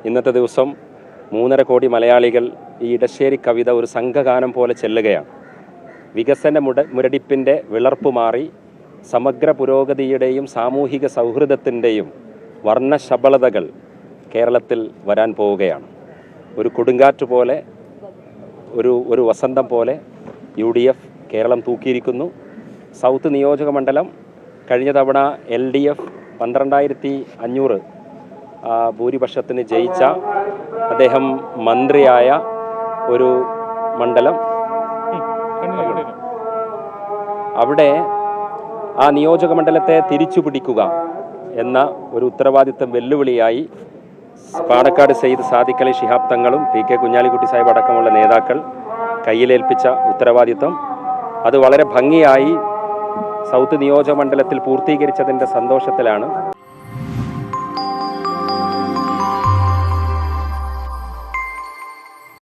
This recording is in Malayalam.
ഇന്നത്തെ ദിവസം 3.5 കോടി മലയാളികൾ ഈ ഇടശ്ശേരി കവിത ഒരു സംഘഗാനം പോലെ ചെല്ലുകയാണ്. വികസന മുരടിപ്പിൻ്റെ വിളർപ്പ് മാറി സമഗ്ര പുരോഗതിയുടെയും സാമൂഹിക സൗഹൃദത്തിൻ്റെയും വർണ്ണശബളതകൾ കേരളത്തിൽ വരാൻ പോവുകയാണ്. ഒരു കൊടുങ്കാറ്റ് പോലെ, ഒരു വസന്തം പോലെ UDF കേരളം തൂക്കിയിരിക്കുന്നു. സൗത്ത് നിയോജക മണ്ഡലം കഴിഞ്ഞ തവണ LDF 12,500 ഭൂരിപക്ഷത്തിന് ജയിച്ച അദ്ദേഹം മന്ത്രിയായ ഒരു മണ്ഡലം, അവിടെ ആ നിയോജക മണ്ഡലത്തെ തിരിച്ചു പിടിക്കുക എന്ന ഒരു ഉത്തരവാദിത്തം വെല്ലുവിളിയായി പാണക്കാട് സയ്യിദ് സാദിഖ് അലി ശിഹാബ് തങ്ങളും PK കുഞ്ഞാലിക്കുട്ടി സാഹിബ് അടക്കമുള്ള നേതാക്കൾ കയ്യിലേൽപ്പിച്ച ഉത്തരവാദിത്തം അത് വളരെ ഭംഗിയായി സൗത്ത് നിയോജക മണ്ഡലത്തിൽ പൂർത്തീകരിച്ചതിൻ്റെ സന്തോഷത്തിലാണ്